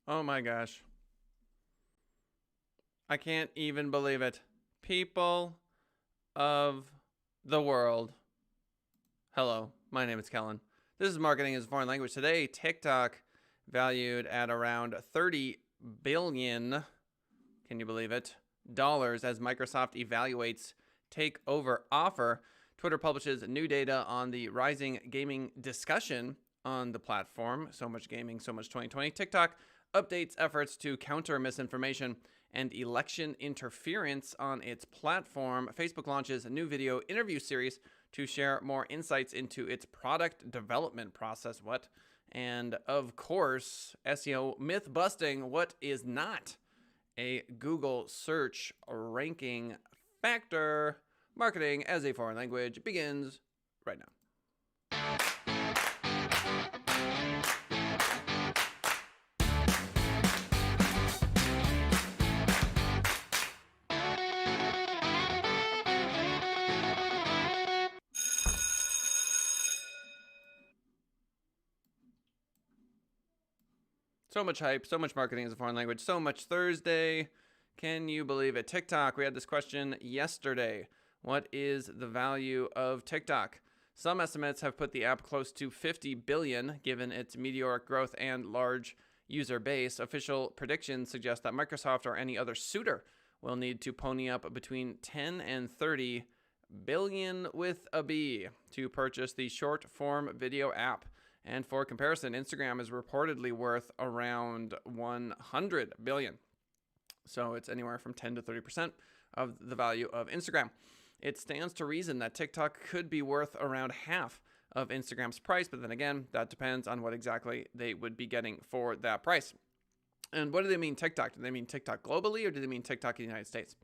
Oh my gosh. I can't even believe it. People of the world. Hello, my name is Kellen. This is Marketing as a Foreign Language. Today, TikTok valued at around 30 billion, can you believe it, dollars as Microsoft evaluates takeover offer. Twitter publishes new data on the rising gaming discussion on the platform. So much gaming, so much 2020. TikTok updates efforts to counter misinformation and election interference on its platform. Facebook launches a new video interview series to share more insights into its product development process. What? And of course, SEO myth busting. What is not a Google search ranking factor? Marketing as a Foreign Language begins right now. So much hype, so much marketing as a foreign language, so much Thursday. Can you believe it? TikTok, we had this question yesterday. What is the value of TikTok? Some estimates have put the app close to 50 billion given its meteoric growth and large user base. Official predictions suggest that Microsoft or any other suitor will need to pony up between 10 and 30 billion with a B to purchase the short form video app. And for comparison, Instagram is reportedly worth around 100 billion. So it's anywhere from 10 to 30% of the value of Instagram. It stands to reason that TikTok could be worth around half of Instagram's price, but then again, that depends on what exactly they would be getting for that price. And what do they mean TikTok? Do they mean TikTok globally, or do they mean TikTok in the United States?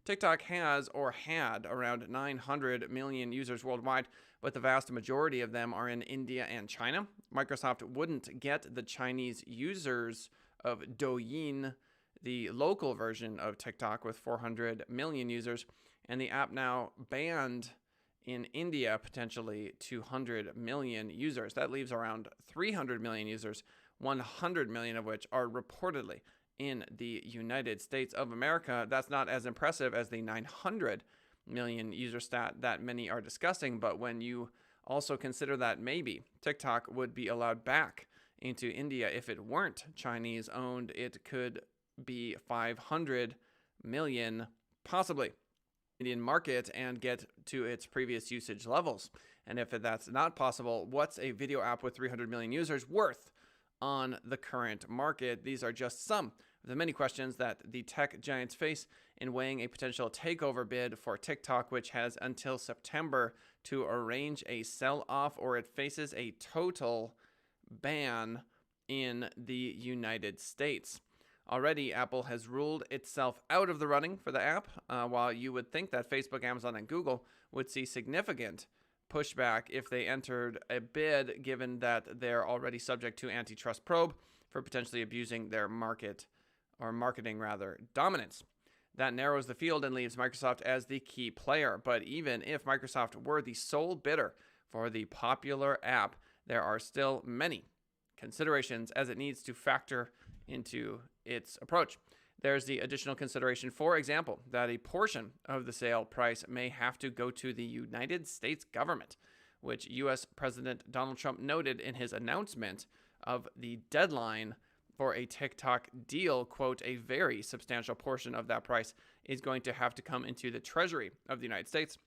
TikTok has or had around 900 million users worldwide, but the vast majority of them are in India and China. Microsoft wouldn't get the Chinese users of Douyin, the local version of TikTok with 400 million users, and the app now banned in India, potentially 200 million users. That leaves around 300 million users, 100 million of which are reportedly in the United States of America. That's not as impressive as the 900 million user stat that many are discussing, but when you also consider that maybe TikTok would be allowed back into India if it weren't Chinese owned, it could be 500 million, possibly, Indian market and get to its previous usage levels. And if that's not possible, what's a video app with 300 million users worth on the current market? These are just some of the many questions that the tech giants face in weighing a potential takeover bid for TikTok, which has until September to arrange a sell-off, or it faces a total ban in the United States. Already, Apple has ruled itself out of the running for the app, while you would think that Facebook, Amazon, and Google would see significant pushback if they entered a bid, given that they're already subject to antitrust probe for potentially abusing their marketing dominance. That narrows the field and leaves Microsoft as the key player. But even if Microsoft were the sole bidder for the popular app, there are still many considerations as it needs to factor into its approach. There's the additional consideration, for example, that a portion of the sale price may have to go to the United States government, which U.S. President Donald Trump noted in his announcement of the deadline for a TikTok deal. Quote, a very substantial portion of that price is going to have to come into the Treasury of the United States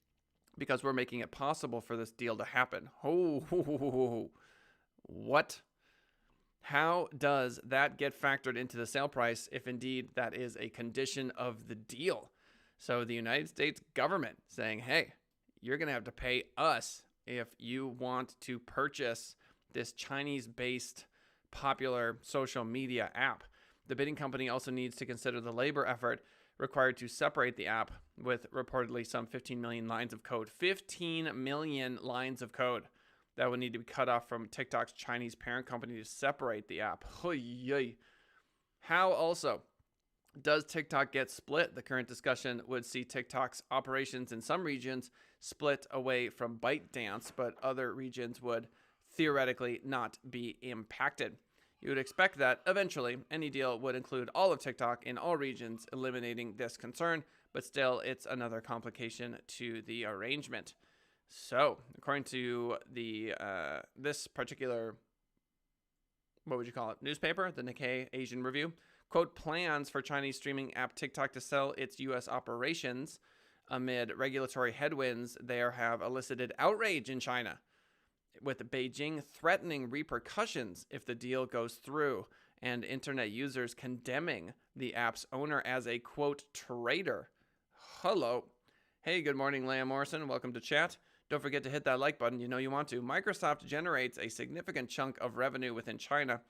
because we're making it possible for this deal to happen. Oh, what? How does that get factored into the sale price if indeed that is a condition of the deal? So the United States government saying, hey, you're going to have to pay us if you want to purchase this Chinese-based popular social media app. The bidding company also needs to consider the labor effort required to separate the app, with reportedly some 15 million lines of code. 15 million lines of code that would need to be cut off from TikTok's Chinese parent company to separate the app. How also does TikTok get split? The current discussion would see TikTok's operations in some regions split away from ByteDance, but other regions would theoretically not be impacted. You would expect that eventually any deal would include all of TikTok in all regions, eliminating this concern, but still it's another complication to the arrangement. So, according to the this particular, what would you call it, newspaper, the Nikkei Asian Review, quote, plans for Chinese streaming app TikTok to sell its U.S. operations amid regulatory headwinds there have elicited outrage in China, with Beijing threatening repercussions if the deal goes through, and internet users condemning the app's owner as a, quote, traitor. Hello. Hey, good morning, Leah Morrison. Welcome to chat. Don't forget to hit that like button. You know you want to. Microsoft generates a significant chunk of revenue within China.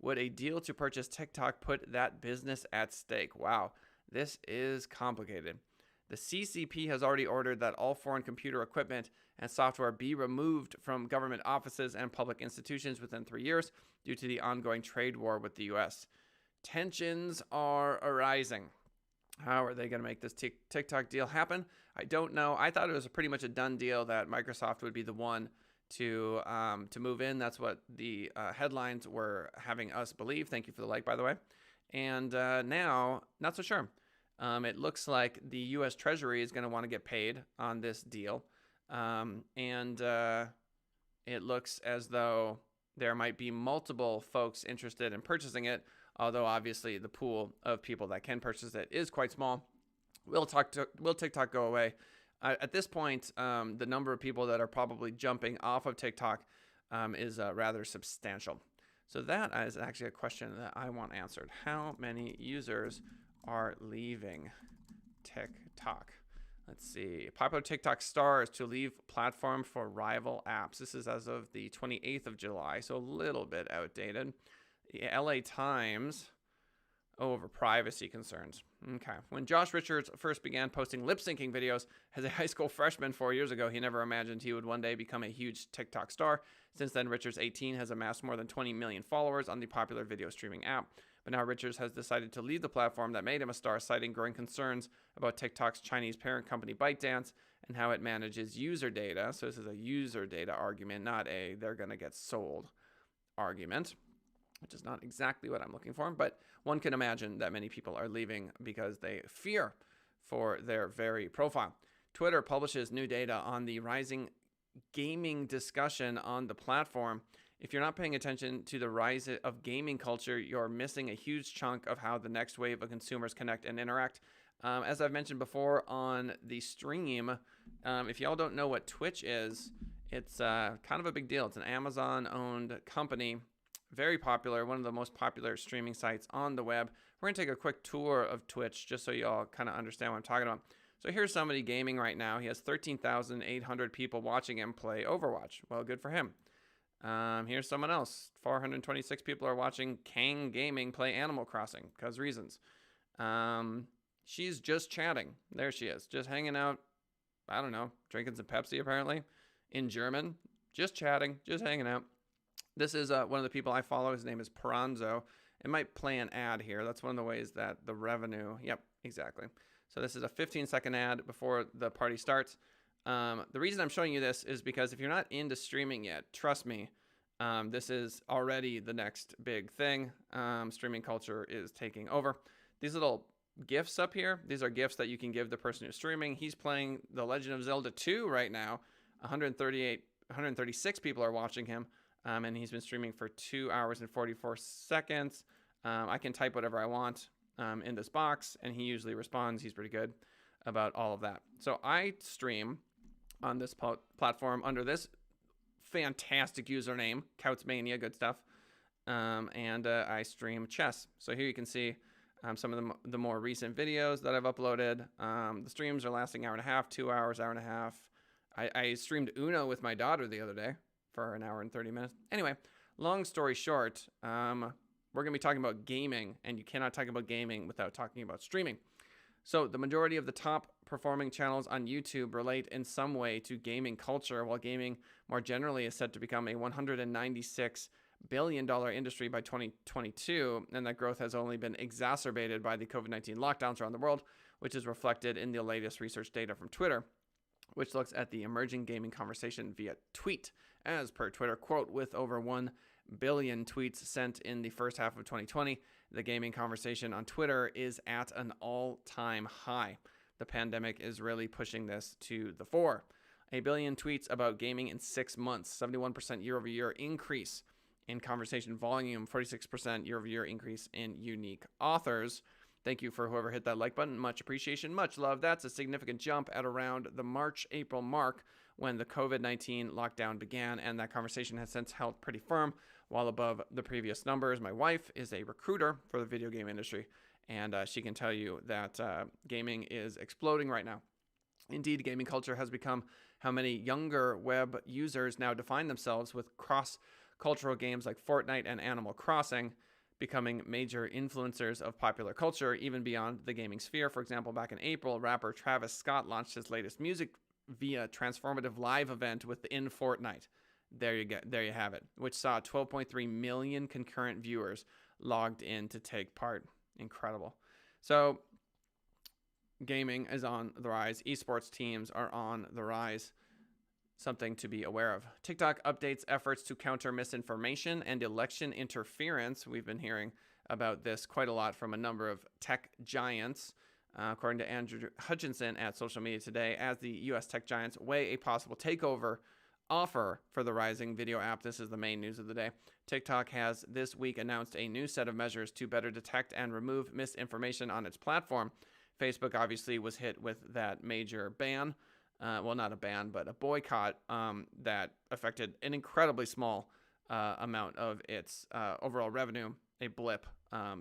Would a deal to purchase TikTok put that business at stake? Wow, this is complicated. The CCP has already ordered that all foreign computer equipment and software be removed from government offices and public institutions within 3 years due to the ongoing trade war with the U.S. Tensions are arising. How are they going to make this TikTok deal happen? I don't know. I thought it was pretty much a done deal that Microsoft would be the one to move in. That's what the headlines were having us believe. Thank you for the like, by the way. And now, not so sure. It looks like the U.S. Treasury is going to want to get paid on this deal. And it looks as though there might be multiple folks interested in purchasing it, although obviously the pool of people that can purchase it is quite small. Will TikTok go away? At this point, the number of people that are probably jumping off of TikTok is rather substantial. So that is actually a question that I want answered. How many users are leaving TikTok? Let's see. Popular TikTok stars to leave platform for rival apps. This is as of the 28th of July, so a little bit outdated. The LA Times, over privacy concerns. Okay. When Josh Richards first began posting lip-syncing videos as a high school freshman 4 years ago, he never imagined he would one day become a huge TikTok star. Since then, Richards, 18, has amassed more than 20 million followers on the popular video streaming app. But now Richards has decided to leave the platform that made him a star, citing growing concerns about TikTok's Chinese parent company ByteDance and how it manages user data. So this is a user data argument, not a they're going to get sold argument, which is not exactly what I'm looking for. But one can imagine that many people are leaving because they fear for their very profile. Twitter publishes new data on the rising gaming discussion on the platform. If you're not paying attention to the rise of gaming culture, you're missing a huge chunk of how the next wave of consumers connect and interact. As I've mentioned before on the stream, if y'all don't know what Twitch is, it's kind of a big deal. It's an Amazon-owned company, very popular, one of the most popular streaming sites on the web. We're going to take a quick tour of Twitch just so y'all kind of understand what I'm talking about. So here's somebody gaming right now. He has 13,800 people watching him play Overwatch. Well, good for him. Here's someone else. 426 people are watching Kang Gaming play Animal Crossing because reasons. She's just chatting. There she is, just hanging out. I don't know, drinking some Pepsi apparently in German. Just chatting, just hanging out. This is one of the people I follow. His name is Peranzo. It might play an ad here. That's one of the ways that the revenue. Yep, exactly. So this is a 15-second ad before the party starts. The reason I'm showing you this is because if you're not into streaming yet, trust me, this is already the next big thing. Streaming culture is taking over. These little gifts up here, these are gifts that you can give the person who's streaming. He's playing The Legend of Zelda 2 right now. 136 people are watching him, and he's been streaming for 2 hours and 44 seconds. I can type whatever I want in this box, and he usually responds. He's pretty good about all of that. So I stream on this platform under this fantastic username, Coutsmania, good stuff. And I stream chess. So here you can see some of the more recent videos that I've uploaded. The streams are lasting hour and a half, 2 hours, hour and a half. I streamed Uno with my daughter the other day for an hour and 30 minutes. Anyway, long story short, we're going to be talking about gaming, and you cannot talk about gaming without talking about streaming. So the majority of the top performing channels on YouTube relate in some way to gaming culture, while gaming more generally is set to become a $196 billion industry by 2022, and that growth has only been exacerbated by the COVID-19 lockdowns around the world, which is reflected in the latest research data from Twitter, which looks at the emerging gaming conversation via tweet. As per Twitter, quote, with over 1 billion tweets sent in the first half of 2020. The gaming conversation on Twitter is at an all-time high. The pandemic is really pushing this to the fore. A billion tweets about gaming in 6 months, 71% year-over-year increase in conversation volume, 46% year-over-year increase in unique authors. Thank you for whoever hit that like button. Much appreciation, much love. That's a significant jump at around the March-April mark when the COVID-19 lockdown began, and that conversation has since held pretty firm, while above the previous numbers. My wife is a recruiter for the video game industry, and she can tell you that gaming is exploding right now. Indeed, gaming culture has become how many younger web users now define themselves, with cross-cultural games like Fortnite and Animal Crossing becoming major influencers of popular culture, even beyond the gaming sphere. For example, back in April, rapper Travis Scott launched his latest music via transformative live event within Fortnite. There you have it, which saw 12.3 million concurrent viewers logged in to take part. Incredible. So gaming is on the rise. Esports teams are on the rise. Something to be aware of. TikTok updates efforts to counter misinformation and election interference. We've been hearing about this quite a lot from a number of tech giants. According to Andrew Hutchinson at Social Media Today, as the U.S. tech giants weigh a possible takeover offer for the rising video app. This is the main news of the day. TikTok has this week announced a new set of measures to better detect and remove misinformation on its platform. Facebook obviously was hit with that major ban. Well, not a ban, but a boycott that affected an incredibly small amount of its overall revenue, a blip,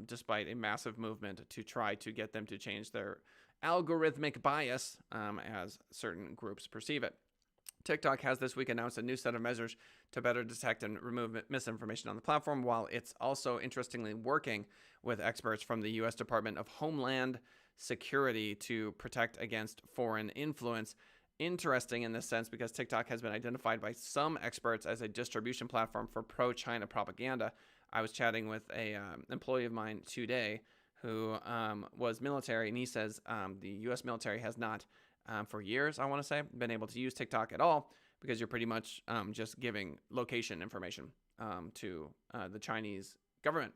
despite a massive movement to try to get them to change their algorithmic bias as certain groups perceive it. TikTok has this week announced a new set of measures to better detect and remove misinformation on the platform, while it's also interestingly working with experts from the U.S. Department of Homeland Security to protect against foreign influence. Interesting in this sense because TikTok has been identified by some experts as a distribution platform for pro-China propaganda. I was chatting with a employee of mine today who was military, and he says the U.S. military has not, for years, I want to say, been able to use TikTok at all because you're pretty much just giving location information to the Chinese government.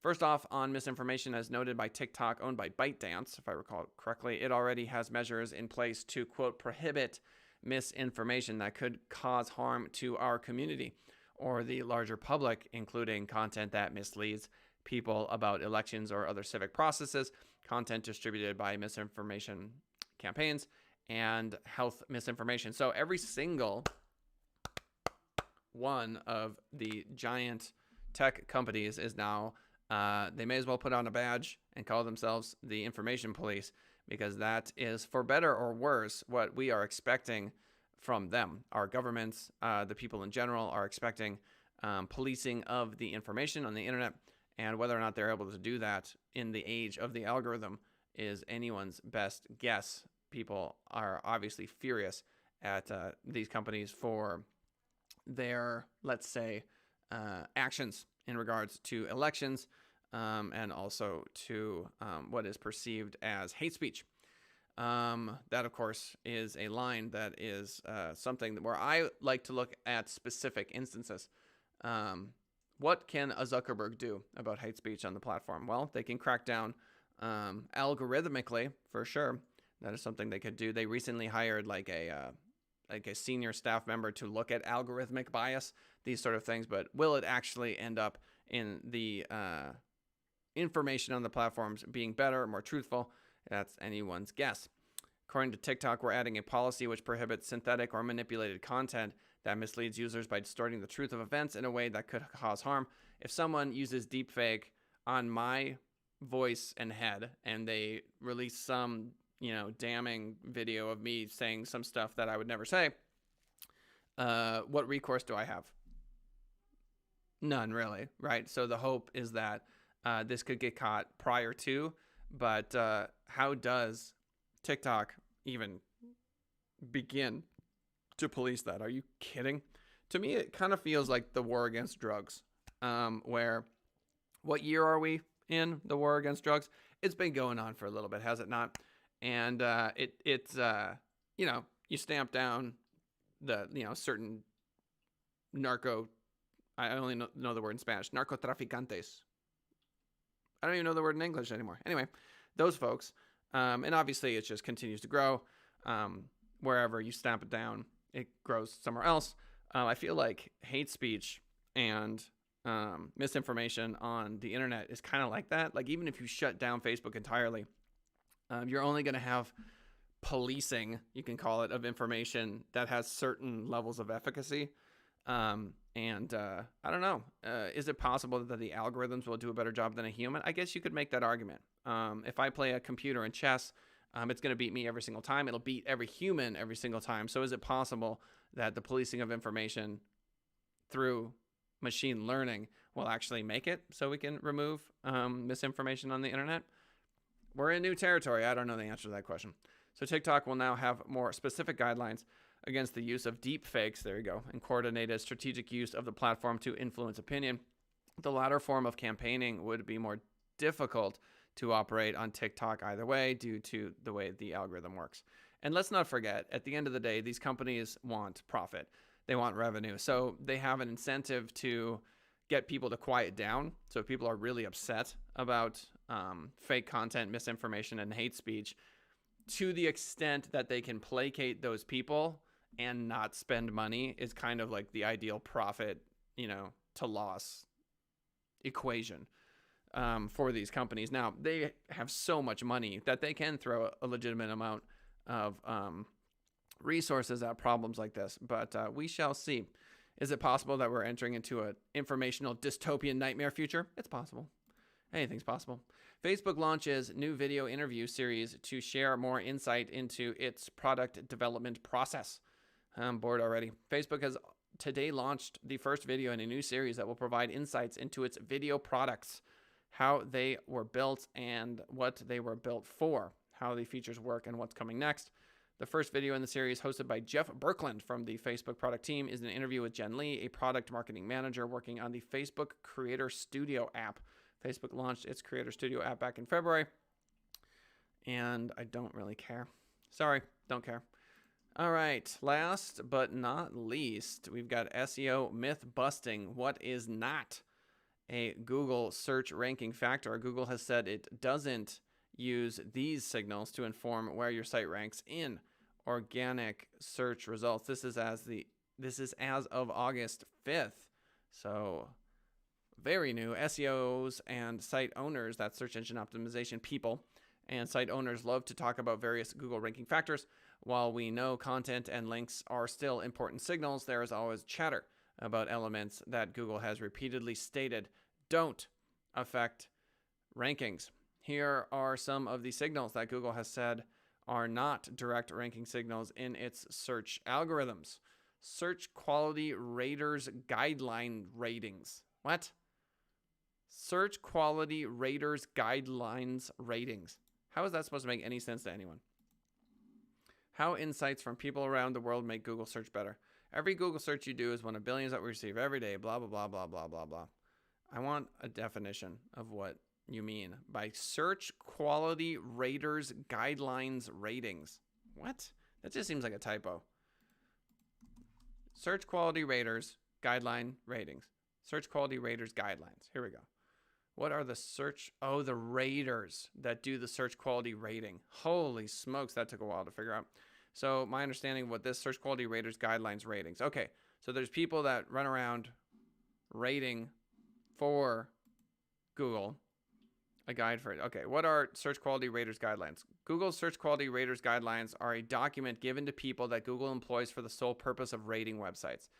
First off, on misinformation, as noted by TikTok, owned by ByteDance, if I recall correctly, it already has measures in place to, quote, prohibit misinformation that could cause harm to our community or the larger public, including content that misleads people about elections or other civic processes, content distributed by misinformation campaigns, and health misinformation. So every single one of the giant tech companies is now they may as well put on a badge and call themselves the information police, because that is, for better or worse, what we are expecting from them. Our governments, the people in general, are expecting policing of the information on the internet, and whether or not they're able to do that in the age of the algorithm is anyone's best guess. People are obviously furious at these companies for their, let's say, actions in regards to elections and also to what is perceived as hate speech. That, of course, is a line that is something where I like to look at specific instances. What can a Zuckerberg do about hate speech on the platform? Well, they can crack down algorithmically, for sure. That is something they could do. They recently hired like a senior staff member to look at algorithmic bias, these sort of things. But will it actually end up in the information on the platforms being better, more truthful? That's anyone's guess. According to TikTok, we're adding a policy which prohibits synthetic or manipulated content that misleads users by distorting the truth of events in a way that could cause harm. If someone uses deepfake on my voice and head and they release some, damning video of me saying some stuff that I would never say, what recourse do I have? None, really, right? So the hope is that this could get caught prior to, but how does TikTok even begin to police that? Are you kidding? To me, it kind of feels like the war against drugs, where, what year are we in the war against drugs? It's been going on for a little bit, has it not? And it's you stamp down the, certain narco I only know the word in Spanish. Narcotraficantes. I don't even know the word in English anymore. Anyway, those folks. And obviously it just continues to grow. Wherever you stamp it down, it grows somewhere else. I feel like hate speech and misinformation on the internet is kind of like that. Like, even if you shut down Facebook entirely, you're only going to have policing, you can call it, of information that has certain levels of efficacy. I don't know. Is it possible that the algorithms will do a better job than a human? I guess you could make that argument. If I play a computer in chess, it's going to beat me every single time. It'll beat every human every single time. So is it possible that the policing of information through machine learning will actually make it so we can remove misinformation on the internet? We're in new territory. I don't know the answer to that question. So TikTok will now have more specific guidelines against the use of deep fakes, there you go, and coordinated strategic use of the platform to influence opinion. The latter form of campaigning would be more difficult to operate on TikTok either way due to the way the algorithm works. And let's not forget, at the end of the day, these companies want profit. They want revenue. So they have an incentive to get people to quiet down. So if people are really upset about fake content, misinformation, and hate speech, to the extent that they can placate those people and not spend money, is kind of like the ideal profit, to loss equation for these companies. Now, they have so much money that they can throw a legitimate amount of resources at problems like this, but we shall see. Is it possible that we're entering into an informational dystopian nightmare future? It's possible. Anything's possible. Facebook launches new video interview series to share more insight into its product development process. I'm bored already. Facebook has today launched the first video in a new series that will provide insights into its video products, how they were built and what they were built for, how the features work, and what's coming next. The first video in the series, hosted by Jeff Berkland from the Facebook product team, is an interview with Jen Lee, a product marketing manager working on the Facebook Creator Studio app. Facebook launched its Creator Studio app back in February, and I don't really care. Sorry, don't care. All right, last but not least, we've got SEO myth busting. What is not a Google search ranking factor? Google has said it doesn't use these signals to inform where your site ranks in organic search results. This is as of August 5th. So very new. SEOs and site owners, that's search engine optimization people, and site owners love to talk about various Google ranking factors. While we know content and links are still important signals, there is always chatter about elements that Google has repeatedly stated don't affect rankings. Here are some of the signals that Google has said are not direct ranking signals in its search algorithms. Search quality raters guideline ratings. What? Search quality raters guidelines ratings. How is that supposed to make any sense to anyone? How insights from people around the world make Google search better. Every Google search you do is one of billions that we receive every day, blah, blah, blah, blah, blah, blah, blah. I want a definition of what you mean by search quality raters guidelines ratings. What? That just seems like a typo. Search quality raters guideline ratings. Search quality raters guidelines. Here we go. What are the the raters that do the search quality rating. Holy smokes, that took a while to figure out. So my understanding of what this search quality raters guidelines ratings. Okay, so there's people that run around rating for Google. A guide for it. Okay, what are search quality raters guidelines? Google's search quality raters guidelines are a document given to people that Google employs for the sole purpose of rating websites.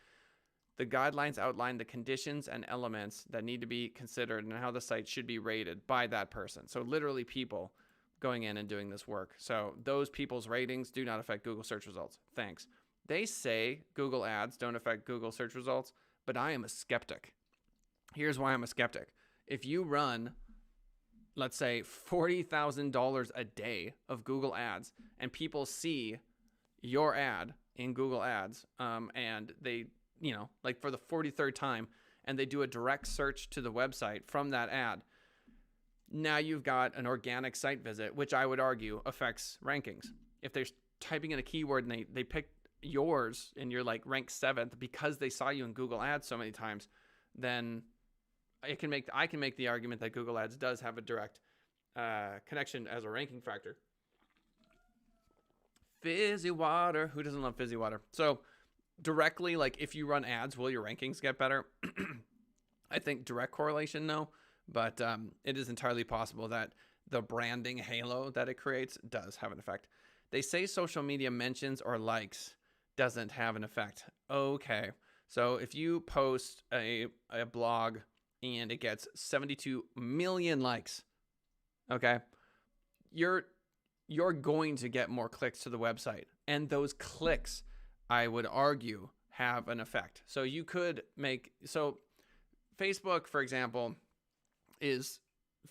The guidelines outline the conditions and elements that need to be considered and how the site should be rated by that person. So literally people going in and doing this work. So those people's ratings do not affect Google search results. Thanks. They say Google ads don't affect Google search results, but I am a skeptic. Here's why I'm a skeptic. If you run, let's say, $40,000 a day of Google ads and people see your ad in Google ads and they, like for the 43rd time, and they do a direct search to the website from that ad, now you've got an organic site visit, which I would argue affects rankings. If they're typing in a keyword and they pick yours and you're like ranked 7th because they saw you in Google ads so many times, then I can make the argument that Google Ads does have a direct connection as a ranking factor. Fizzy water. Who doesn't love fizzy water? So directly, like if you run ads, will your rankings get better? I think direct correlation, no. But it is entirely possible that the branding halo that it creates does have an effect. They say social media mentions or likes doesn't have an effect. Okay. So if you post a blog and it gets 72 million likes, okay, you're going to get more clicks to the website. And those clicks, I would argue, have an effect. So you could Facebook, for example, is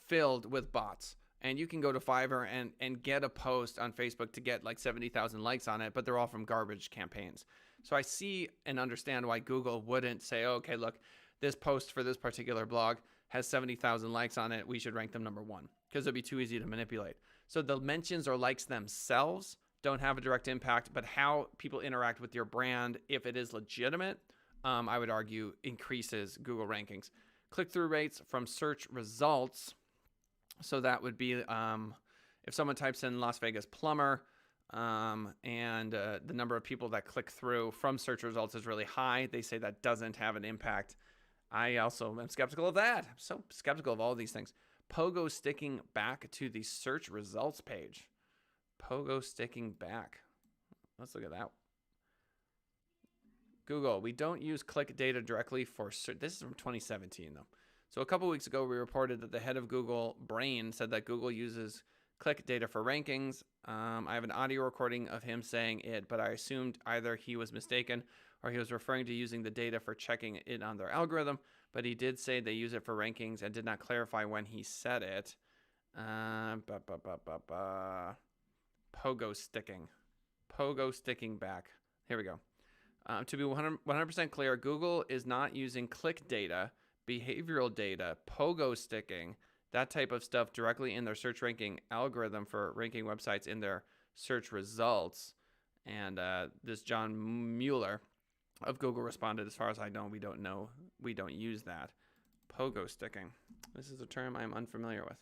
filled with bots. And you can go to Fiverr and get a post on Facebook to get like 70,000 likes on it, but they're all from garbage campaigns. So I see and understand why Google wouldn't say, okay, look, this post for this particular blog has 70,000 likes on it. We should rank them number one, because it'd be too easy to manipulate. So the mentions or likes themselves don't have a direct impact, but how people interact with your brand, if it is legitimate, I would argue increases Google rankings. Click-through rates from search results. So that would be if someone types in Las Vegas plumber and the number of people that click through from search results is really high, they say that doesn't have an impact. I also am skeptical of that. I'm so skeptical of all these things. Pogo sticking back to the search results page. Pogo sticking back. Let's look at that. Google, we don't use click data directly for search. This is from 2017, though. So a couple weeks ago, we reported that the head of Google, Brain, said that Google uses click data for rankings. I have an audio recording of him saying it, but I assumed either he was mistaken or he was referring to using the data for checking it on their algorithm. But he did say they use it for rankings and did not clarify when he said it. Pogo sticking. Pogo sticking back. Here we go. To be 100% clear, Google is not using click data, behavioral data, pogo sticking, that type of stuff directly in their search ranking algorithm for ranking websites in their search results. And this John Mueller of Google responded, as far as I know, we don't use that. Pogo sticking. This is a term I'm unfamiliar with.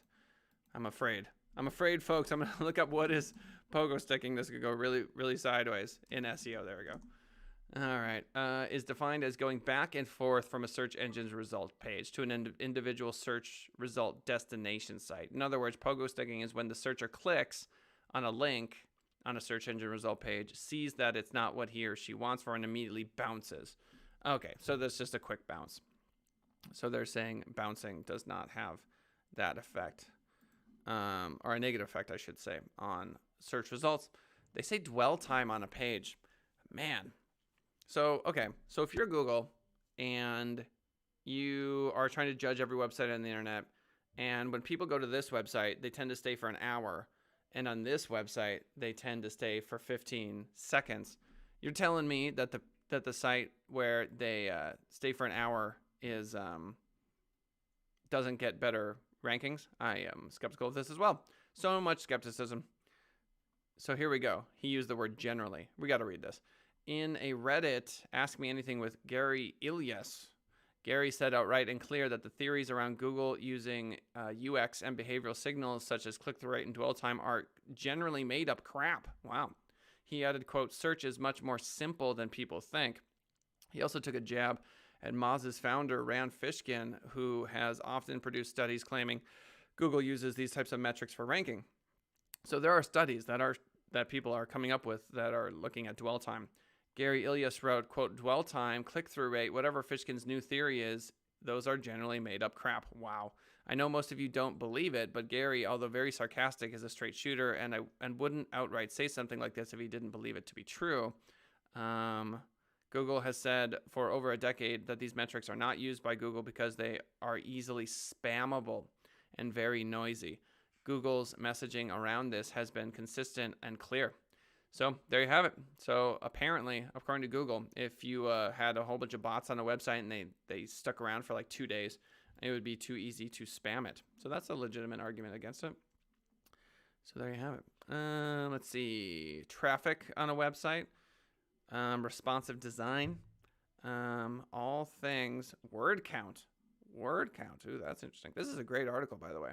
I'm afraid, folks. I'm going to look up what is pogo sticking. This could go really, really sideways in SEO. There we go. All right. Is defined as going back and forth from a search engine's result page to an individual search result destination site. In other words, pogo sticking is when the searcher clicks on a link on a search engine result page, sees that it's not what he or she wants for, and immediately bounces. Okay, so that's just a quick bounce. So they're saying bouncing does not have that effect, or a negative effect, I should say, on search results. They say dwell time on a page. Man. So, okay, so if you're Google and you are trying to judge every website on the internet, and when people go to this website, they tend to stay for an hour, and on this website, they tend to stay for 15 seconds. You're telling me that the site where they stay for an hour is doesn't get better rankings? I am skeptical of this as well. So much skepticism. So here we go. He used the word generally. We got to read this. In a Reddit Ask Me Anything with Gary Ilyas, Gary said outright and clear that the theories around Google using UX and behavioral signals such as click-through rate and dwell time are generally made up crap. Wow. He added, quote, search is much more simple than people think. He also took a jab at Moz's founder, Rand Fishkin, who has often produced studies claiming Google uses these types of metrics for ranking. So there are studies that people are coming up with that are looking at dwell time. Gary Ilyas wrote, quote, dwell time, click-through rate, whatever Fishkin's new theory is, those are generally made up crap. Wow. I know most of you don't believe it, but Gary, although very sarcastic, is a straight shooter, and wouldn't outright say something like this if he didn't believe it to be true. Google has said for over a decade that these metrics are not used by Google because they are easily spammable and very noisy. Google's messaging around this has been consistent and clear. So there you have it. So apparently, according to Google, if you had a whole bunch of bots on a website and they stuck around for like 2 days, it would be too easy to spam it. So that's a legitimate argument against it. So there you have it. Let's see. Traffic on a website. Responsive design. All things word count. Word count. Ooh, that's interesting. This is a great article, by the way.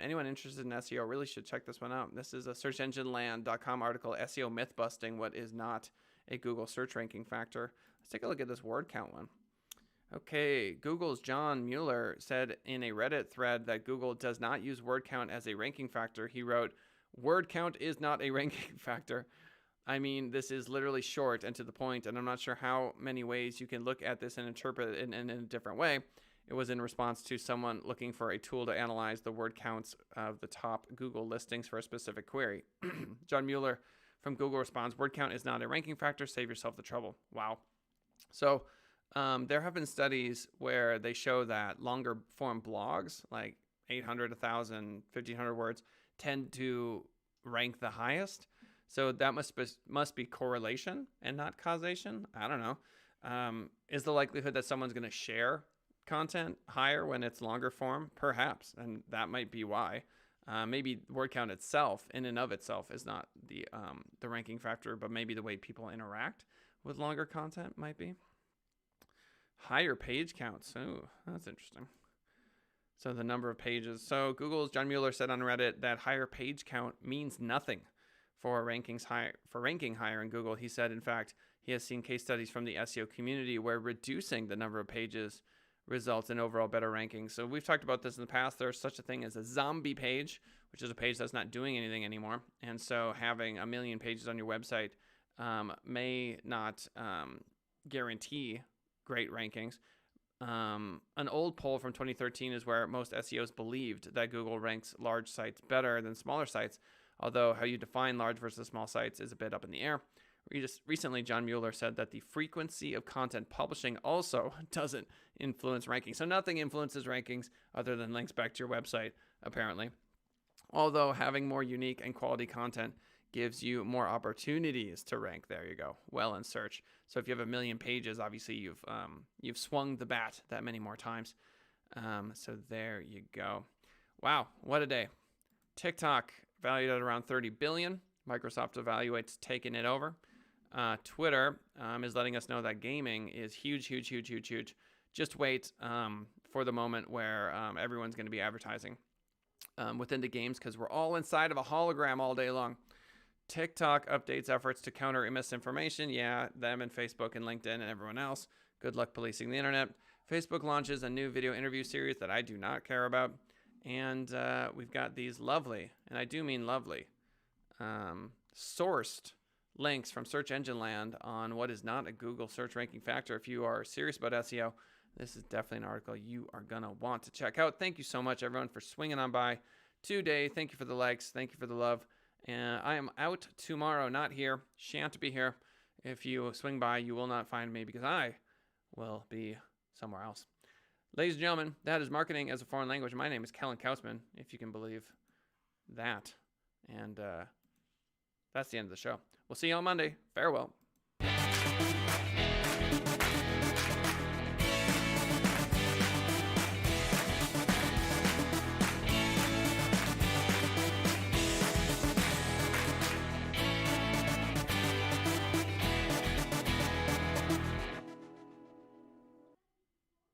Anyone interested in SEO really should check this one out. This is a searchengineland.com article, SEO myth busting, what is not a Google search ranking factor. Let's take a look at this word count one. Okay, Google's John Mueller said in a Reddit thread that Google does not use word count as a ranking factor. He wrote, "Word count is not a ranking factor." I mean, this is literally short and to the point, and I'm not sure how many ways you can look at this and interpret it in a different way. It was in response to someone looking for a tool to analyze the word counts of the top Google listings for a specific query. John Mueller from Google responds, "Word count is not a ranking factor. Save yourself the trouble." Wow. So there have been studies where they show that longer form blogs, like 800, 1,000, 1,500 words, tend to rank the highest. So that must be correlation and not causation. I don't know. Is the likelihood that someone's going to share content higher when it's longer form? Perhaps, and that might be why. Maybe word count itself, in and of itself, is not the ranking factor, but maybe the way people interact with longer content might be. Higher page counts. Oh, that's interesting. So the number of pages. So Google's John Mueller said on Reddit that higher page count means nothing for ranking higher in Google. He said, in fact, he has seen case studies from the SEO community where reducing the number of pages results in overall better rankings. So we've talked about this in the past. There's such a thing as a zombie page, which is a page that's not doing anything anymore. And so having 1 million pages on your website may not guarantee great rankings. An old poll from 2013 is where most SEOs believed that Google ranks large sites better than smaller sites, although how you define large versus small sites is a bit up in the air. Recently, John Mueller said that the frequency of content publishing also doesn't influence rankings. So nothing influences rankings other than links back to your website, apparently. Although having more unique and quality content gives you more opportunities to rank. There you go. Well in search. So if you have 1 million pages, obviously you've swung the bat that many more times. So there you go. Wow, what a day. TikTok valued at around 30 billion. Microsoft evaluates taking it over. Twitter is letting us know that gaming is huge. Just wait for the moment where everyone's going to be advertising within the games because we're all inside of a hologram all day long. TikTok updates efforts to counter misinformation. Yeah, them and Facebook and LinkedIn and everyone else. Good luck policing the internet. Facebook launches a new video interview series that I do not care about. And we've got these lovely, and I do mean lovely, sourced links from Search Engine Land on what is not a Google search ranking factor. If you are serious about SEO, this is definitely an article you are going to want to check out. Thank you so much, everyone, for swinging on by today. Thank you for the likes. Thank you for the love. And I am out tomorrow, not here. Shan't be here. If you swing by, you will not find me because I will be somewhere else. Ladies and gentlemen, that is Marketing as a Foreign Language. My name is Kellen Kausman, if you can believe that. And that's the end of the show. We'll see you on Monday. Farewell.